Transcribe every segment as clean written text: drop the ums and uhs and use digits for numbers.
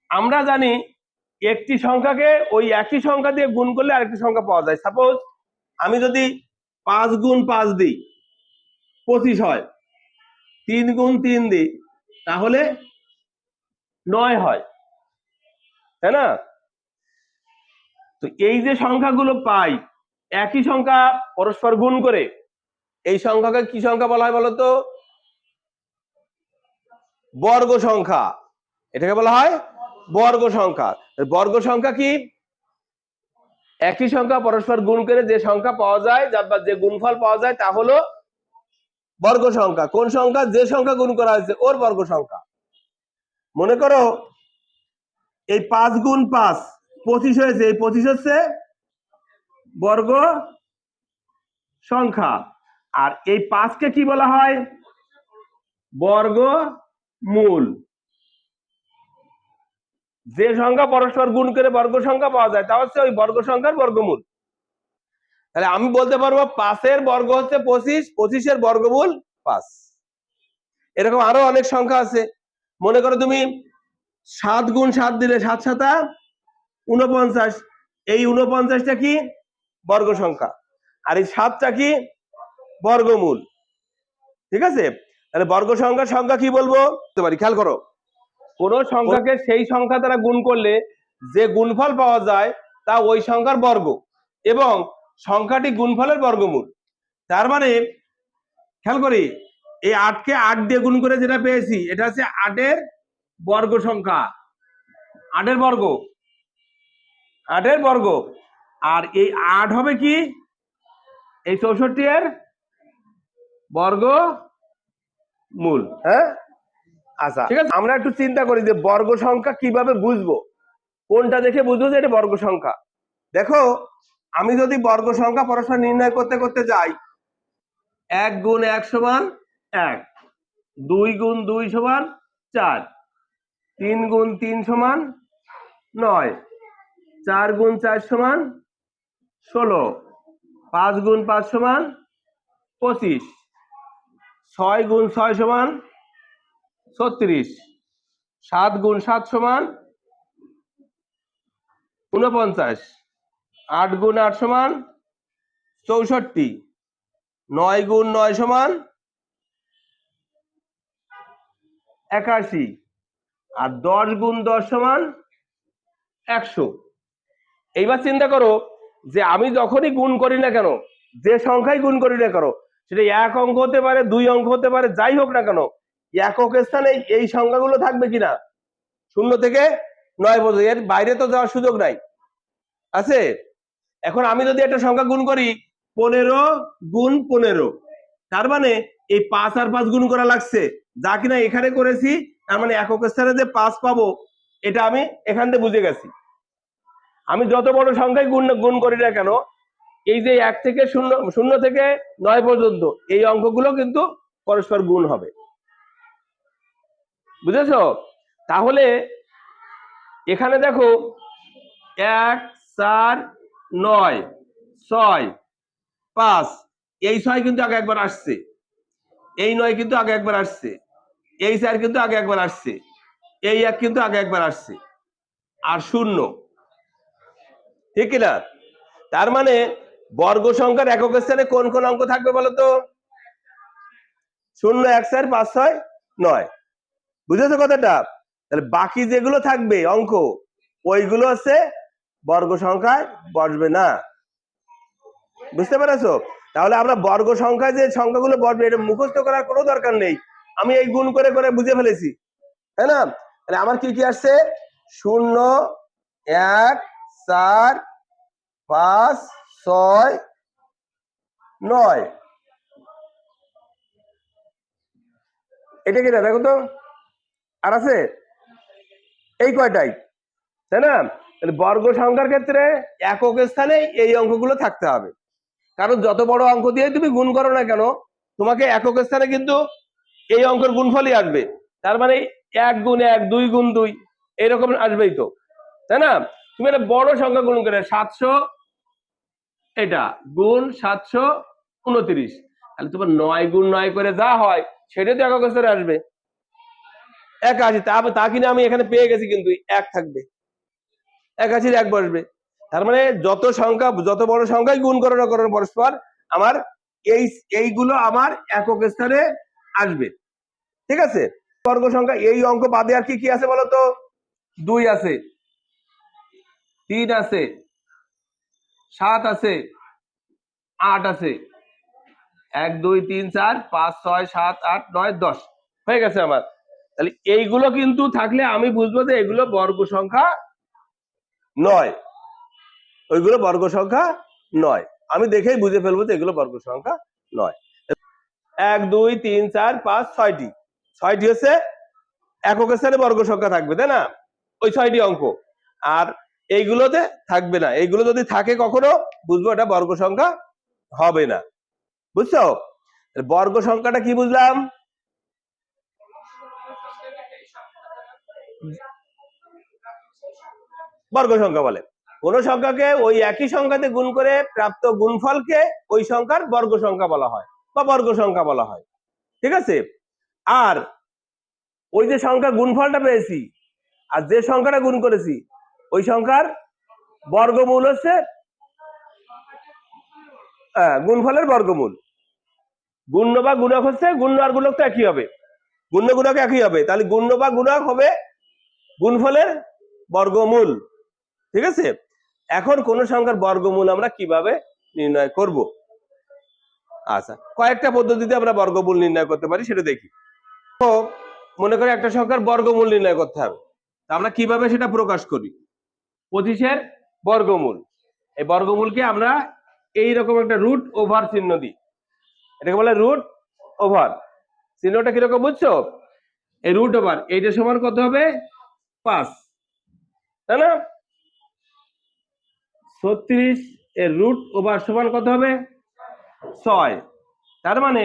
আমরা জানি একটি সংখ্যাকে ওই একই সংখ্যা দিয়ে গুণ করলে আরেকটি সংখ্যা পাওয়া যায়। সাপোজ আমি যদি 5 গুণ 5 দিই 25 হয়, 3 গুণ 3 দিই তাহলে 9 হয়, তাই না? তো এই যে সংখ্যাগুলো পাই একই সংখ্যা পরস্পর গুণ করে, এই সংখ্যাকে কি সংখ্যা বলা হয় বলতো? বর্গ সংখ্যা। এটাকে বলা হয় বর্গ সংখ্যা। বর্গ সংখ্যা কি? একই সংখ্যা পরস্পর গুণ করে যে সংখ্যা পাওয়া যায়, বা যে গুণফল পাওয়া যায় তা হলো বর্গ সংখ্যা। কোন সংখ্যা? যে সংখ্যা গুণ করা হয়েছে ওর বর্গ সংখ্যা। মনে করো এই 5 গুণ 5 25 হয়েছে, এই 25 হচ্ছে বর্গ সংখ্যা। আর এই 5কে কি বলা হয়? বর্গমূল। যে সংখ্যা পরস্পর গুণ করে বর্গ সংখ্যা পাওয়া যায় তা হচ্ছে ওই বর্গ সংখ্যার বর্গমূল। তাহলে আমি বলতে পারবো 5-এর বর্গ হচ্ছে 25, 25-এর বর্গমূল 5। এরকম আরো অনেক সংখ্যা আছে। মনে করো তুমি 7 গুণ 7 দিলে 7 7 49, এই 49টা কি? বর্গ সংখ্যা। আর এই 7টা কি? বর্গমূল। ঠিক আছে? তাহলে বর্গ সংখ্যার সংখ্যা কি বলবো? খেয়াল করো, কোন সংখ্যাকে সেই সংখ্যা দ্বারা গুণ করলে যে গুণফল পাওয়া যায় তা ওই সংখ্যার বর্গ এবং সংখ্যাটি গুণফলের বর্গমূল। তার মানে খেয়াল করি, এই 8কে 8 দিয়ে গুণ করে যেটা পেয়েছি এটা হচ্ছে 8-এর বর্গ সংখ্যা, 8-এর বর্গ, 8-এর বর্গ। আর এই 8 হবে কি? এই 64-এর বর্গমূল। হ্যাঁ, আচ্ছা ঠিক আছে। আমরা একটু চিন্তা করি যে বর্গ সংখ্যা কিভাবে বুঝবো, কোনটা দেখে বুঝবো যে এটা বর্গ সংখ্যা। দেখো, আমি যদি বর্গ সংখ্যা পরস্পর নির্ণয় করতে করতে যাই, 1 গুণ 1 সমান 1, 2 গুণ 2 সমান 4, 3 গুণ 3 সমান 9, 4 গুণ 4 সমান 16, 5 গুণ 5 সমান 25, 6 গুণ 6 সমান 36, 7 গুণ 7 সমান 49, 8 গুণ 8 সমান 64, 9 গুণ 9 সমান 81, আর 10 গুণ 10 সমান 100। এইবার চিন্তা করো যে আমি যখনই গুণ করি না কেন, যে সংখ্যাই গুণ করি না কেন, সেটা 1 অঙ্ক হতে পারে, 2 অঙ্ক হতে পারে, যাই হোক না কেন, একক স্থানে এই সংখ্যাগুলো থাকবে কিনা? 0 থেকে 9 পর্যন্ত, এর বাইরে তো যাওয়ার সুযোগ নাই, আছে? এখন আমি যদি একটা সংখ্যা গুণ করি 15 গুণ 15, তার মানে এই 5 আর 5 গুণ করা লাগছে, যা কিনা এখানে করেছি। তার মানে একক স্থানে যে 5 পাবো এটা আমি এখান থেকে বুঝে গেছি। আমি যত বড় সংখ্যায় গুণ করি না কেন, এই যে 1 থেকে 0 থেকে 9 পর্যন্ত এই অঙ্কগুলো কিন্তু পরস্পর গুণ হবে। বুঝেছো? তাহলে এখানে দেখো 1 4 9 6 5, এই 6 কিন্তু আগে একবার আসছে, এই 9 কিন্তু আগে একবার আসছে, এই 4 কিন্তু আগে একবার আসছে, এই 1 কিন্তু আগে একবার আসছে, আর 0, ঠিক কিনা? তার মানে বর্গ সংখ্যার একক স্থানে কোন কোন অঙ্ক থাকবে বলতো? 0 1 4 5 6 9। বুঝেছো কথাটা? তাহলে বাকি যেগুলো থাকবে অঙ্ক, ওইগুলো হচ্ছে বর্গ সংখ্যায় বসবে না। বুঝতে পেরেছো? তাহলে আমরা বর্গ সংখ্যায় যে সংখ্যাগুলো বসবে এটা মুখস্থ করার কোনো দরকার নেই, আমি এই গুণ করে করে বুঝে ফেলেছি, তাই না? তাহলে আমার কি কি আসছে? 0 1 4 5 6 9, এটা কি দেখো তো, আর আছে এই কয়টাই, তাই না? তাহলে বর্গ সংখ্যার ক্ষেত্রে একক স্থানে এই অঙ্কগুলো থাকতে হবে, কারণ যত বড় অঙ্ক দিয়ে তুমি গুণ করো না কেন, তোমাকে একক স্থানে কিন্তু এই অঙ্কের গুণফলই আসবে। তার মানে 1 গুণ 1, 2 গুণ 2 এইরকম আসবেই তো, তাই না? তুমি একটা বড় সংখ্যা গুণ করে 700 এটা গুণ 729, তাহলে তোমার 9 গুণ 9 করে যা হয় সেটাই তো একক স্থানে আসবে। 81, তা কিনা আমি এখানে পেয়ে গেছি, কিন্তু এক থাকবে, 81 এক বসবে। তার মানে যত সংখ্যা, যত বড় সংখ্যায় গুণ করো না করো পরস্পর, আমার এইগুলো আমার একক স্থানে আসবে। ঠিক আছে, বর্গ সংখ্যা এই অঙ্ক বাদে আর কি কি আছে বলতো? 2 আছে, 3 আছে, 7 আছে, 8 আছে, 1 2 3 4 5 6 7 8 9 10 হয়ে গেছে আমার। তাহলে এইগুলো কিন্তু থাকলে আমি বুঝবো যে এগুলো বর্গ সংখ্যা নয়, ওইগুলো বর্গ সংখ্যা নয়। আমি দেখেই বুঝে ফেলবো যে এগুলো বর্গ সংখ্যা নয়। 1 2 3 4 5 6টি, 6টি হচ্ছে একক স্থানে বর্গ সংখ্যা থাকবে, তাই না? ওই 6টি অঙ্ক। আর এইগুলোতে থাকবে না, এইগুলো যদি থাকে কখনো বুঝবো এটা বর্গ সংখ্যা হবে না। বুঝছো? বর্গ সংখ্যাটা কি বুঝলাম? বর্গ সংখ্যা বলে কোন সংখ্যাকে ওই একই সংখ্যাতে গুণ করে প্রাপ্ত গুণফলকে ওই সংখ্যার বর্গ সংখ্যা বলা হয় বা বর্গ সংখ্যা বলা হয়। ঠিক আছে, আর ওই যে সংখ্যার গুণফলটা পেয়েছি আর যে সংখ্যাটা গুণ করেছি ওই সংখ্যার বর্গমূল হচ্ছে গুণফলের বর্গমূল। গুণ্য বা গুণক হচ্ছে, গুণ্য আর গুণক তো একই হবে, গুণ্য গুণক একই হবে, তাহলে গুণ্য বা গুণক হবে গুণফলের বর্গমূল। ঠিক আছে, এখন কোন সংখ্যার বর্গমূল আমরা কিভাবে নির্ণয় করব? আচ্ছা, কয়েকটা পদ্ধতিতে আমরা বর্গমূল নির্ণয় করতে পারি সেটা দেখি। তো মনে করি একটা সংখ্যার বর্গমূল নির্ণয় করতে হবে, আমরা কিভাবে সেটা প্রকাশ করি? 25-এর বর্গমূল, এই বর্গমূলকে আমরা এইরকম একটা রুট ওভার চিহ্ন দিই, এটাকে বলে রুট ওভার। চিহ্নটা কিরকম বুঝছো? এই রুট ওভার, এইটা সমান কত হবে? 5, তাই না? 36 এর রুট ওভার সমান কত হবে? 6। তার মানে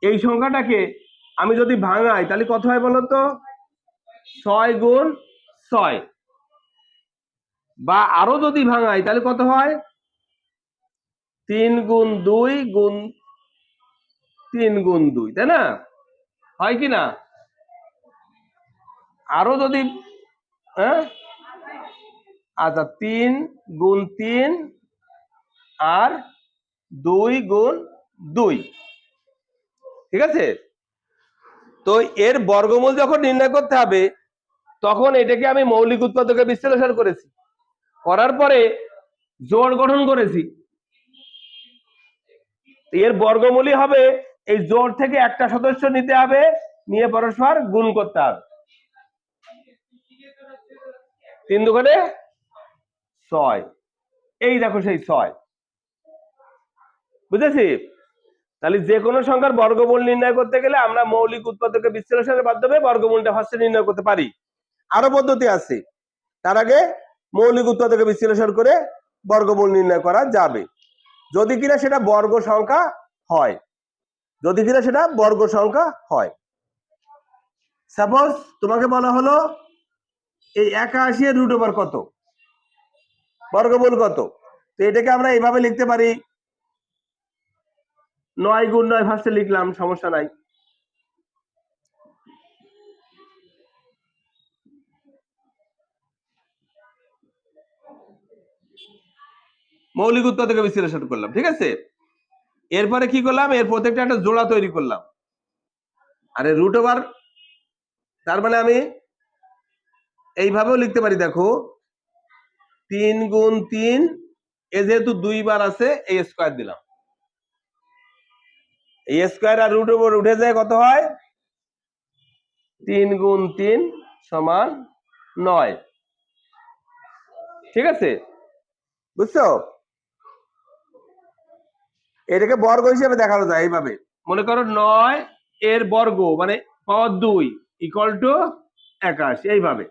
এই সংখ্যাটাকে আমি যদি ভাঙাই তাহলে কত হয় বলতো? 6 গুণ 6, বা আরো যদি ভাঙাই তাহলে কত হয়? 3 গুণ 2 গুণ 3 গুণ 2, তাই না? হয় কি না? আরো যদি, হ্যাঁ, আচ্ছা, 3 গুণ 3 আর 2 গুণ 2, ঠিক আছে। তো এর বর্গমূল যখন নির্ণয় করতে হবে তখন এটাকে আমি মৌলিক উৎপাদকে বিশ্লেষণ করেছি, করার পরে জোড় গঠন করেছি। এর বর্গমূলই হবে এই জোড় থেকে একটা সদস্য নিতে হবে, নিয়ে পরস্পর গুণ করতে হবে। 3 দুগুণে 6, এই দেখো সেই 6, বুঝেছি? তাহলে যে কোনো সংখ্যার বর্গমূল নির্ণয় করতে গেলে আমরা মৌলিক উৎপাদকে বিশ্লেষণের মাধ্যমে বর্গমূলটা ফার্স্টে নির্ণয় করতে পারি। আরো পদ্ধতি আছে, তার আগে মৌলিক উৎপাদকে বিশ্লেষণ করে বর্গমূল নির্ণয় করা যাবে, যদি কিনা সেটা বর্গ সংখ্যা হয়, যদি কিনা সেটা বর্গ সংখ্যা হয়। সাপোজ তোমাকে বলা হলো এই 81 এর রুট ওভার কত, বর্গমূল কত, তো এটাকে আমরা এইভাবে লিখতে পারি, 9 গুণ 9 ফার্স্টে লিখলাম, সমস্যা নাই। মৌলিক উৎপাদকে বিশ্লেষণ করলাম, ঠিক আছে। এরপরে কি করলাম, এর প্রত্যেকটা একটা জোড়া তৈরি করলাম। আরে রুট ওভার, তার মানে আমি এইভাবেও লিখতে পারি, দেখো 3 গুণ 3, এ যেহেতু 2 বার আছে এই স্কয়ার দিলাম, এই স্কয়ার আর রুট ওভার উঠে যায়, কত হয়? 3 গুণ 3 সমান 9, ঠিক আছে, বুঝছো? এটাকে বর্গ হিসেবে দেখানো যায় এইভাবে, মনে করো 9 এর বর্গ মানে পাওয়ার 2 ইকুয়াল টু 81, এইভাবে।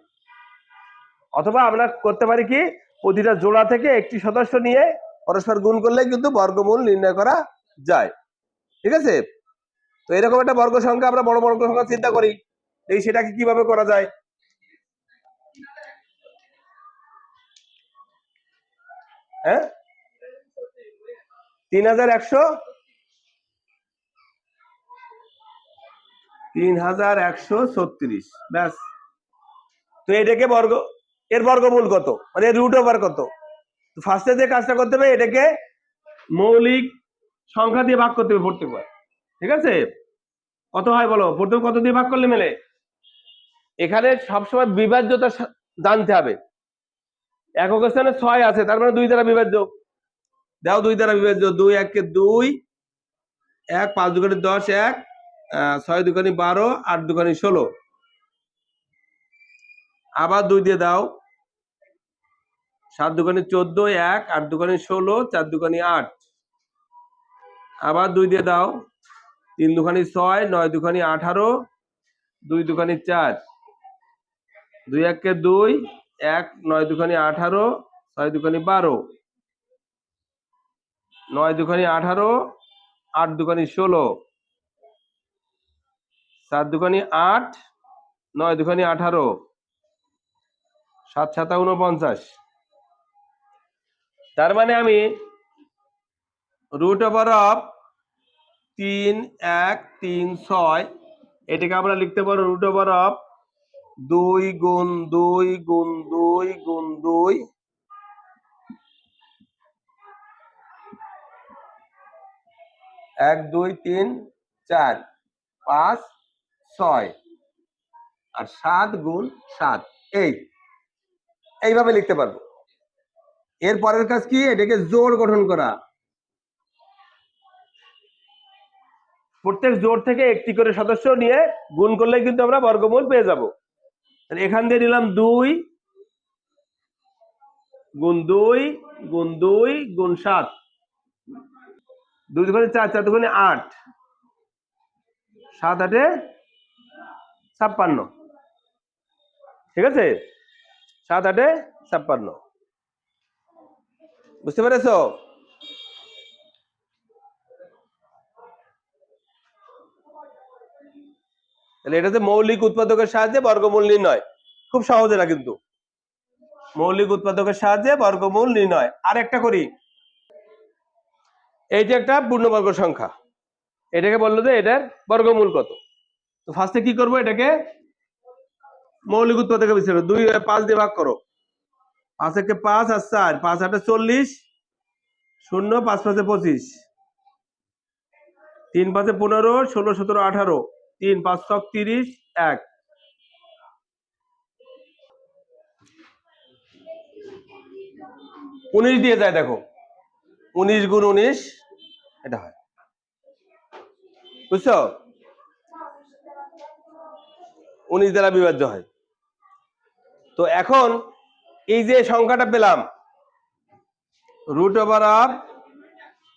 অথবা আমরা করতে পারি কি, প্রতিটা জোড়া থেকে একটি সদস্য নিয়ে পরস্পর গুণ করলে কিন্তু বর্গমূল নির্ণয় করা যায়, ঠিক আছে। তো এরকম একটা বর্গ সংখ্যা আমরা বড় বর্গ সংখ্যা চিন্তা করি, এই সেটাকে কিভাবে করা যায়? হ্যাঁ, 3100, 3136, ব্যাস। তো এটাকে এর বর্গমূল কত, মানে রুট ওভার কত? ফার্স্টে যে কাজটা করতে হবে, এটাকে মৌলিক সংখ্যা দিয়ে ভাগ করতে হবে প্রত্যেকবার। ঠিক আছে, কত হয় বলো, প্রথম কত দিয়ে ভাগ করলে মেলে? এখানে সবসময় বিভাজ্যতা জানতে হবে। একক স্থানে 6 আছে, তার মানে 2 দ্বারা বিভাজ্য। দাও 2 দ্বারা বিভাজ্য। 2 1 কে 2, 1 5 2 10, 1 6 2 12, 8 2 16। আবার 2 দিয়ে দাও। 7 2 14, 1 8 2 16, 4 2 8। আবার 2 দিয়ে দাও। 3 2 6, 9 2 18, 2 2 4। 2 1 কে 2, 1 9 2 18, 6 2 12, 9 2 18, 8 2 16, 7 2 8, 9 2 18, 7 7 49। তার মানে আমি রুট ওভার অফ 3 1 3 6, এটাকে আমরা লিখতে পারো রুট ওভার অফ 2 গুণ 2 গুণ 2 গুণ 2, 1 2 3 4 5 6 আর 7 গুণ 7, এইভাবে লিখতে পারবো। এর পরের কাজ কি, এটাকে জোড় গঠন করা। প্রত্যেক জোড় থেকে একটি করে সদস্য নিয়ে গুণ করলে কিন্তু আমরা বর্গমূল পেয়ে যাব। এখান দিয়ে নিলাম 2 গুণ 2 গুণ 2 গুণ 7, 2 2 4, 4 2 8, 7 8 56। ঠিক আছে, 7 8 56। বুঝতে পেরেছো? তাহলে এটা হচ্ছে মৌলিক উৎপাদকের সাহায্যে বর্গমূল নির্ণয়। খুব সহজ এটা কিন্তু, মৌলিক উৎপাদকের সাহায্যে বর্গমূল নির্ণয়। আর একটা করি, এই যে একটা পূর্ণবর্গ সংখ্যা, এটাকে বললো যে এটার বর্গমূল কত। তো ফার্স্টে কি করবো, এটাকে মৌলিক উৎপাদকের বিচার 2 5 দিয়ে ভাগ করো। 5 1 5 আর 4, 5 8 40, 0 5 5 25, 3 5 15, 16 17 18, 3 5 6 30, 1। 19 দিয়ে যায়, দেখো 19 গুণ 19 এটা হয়। বুঝছো, 19 দ্বারা বিভাজ্য হয়। তো এখন এই যে সংখ্যাটা পেলাম, রুট ওভার অফ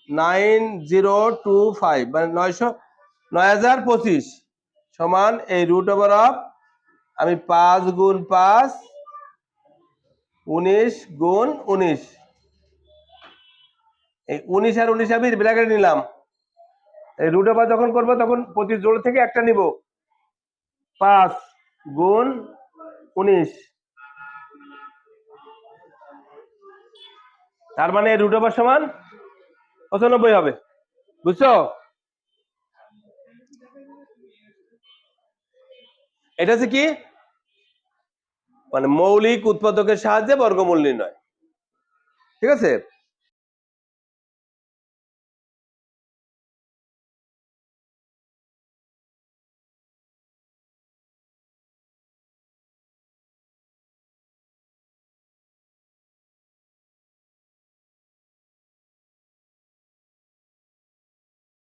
9025 মানে 9025 সমান এই রুট ওভার অফ, আমি 5 গুণ 5 19 গুণ 19, এই 19 আর 19 আমি ব্র্যাকেটে নিলাম। এই রুট ওভার যখন করবো তখন প্রতি জোড় থেকে একটা নিব। 5 গুণ 19, তার মানে রুট ওভার সমান 95 হবে। বুঝছো, এটা হচ্ছে কি, মানে মৌলিক উৎপাদকের সাহায্যে বর্গমূল নির্ণয়। ঠিক আছে।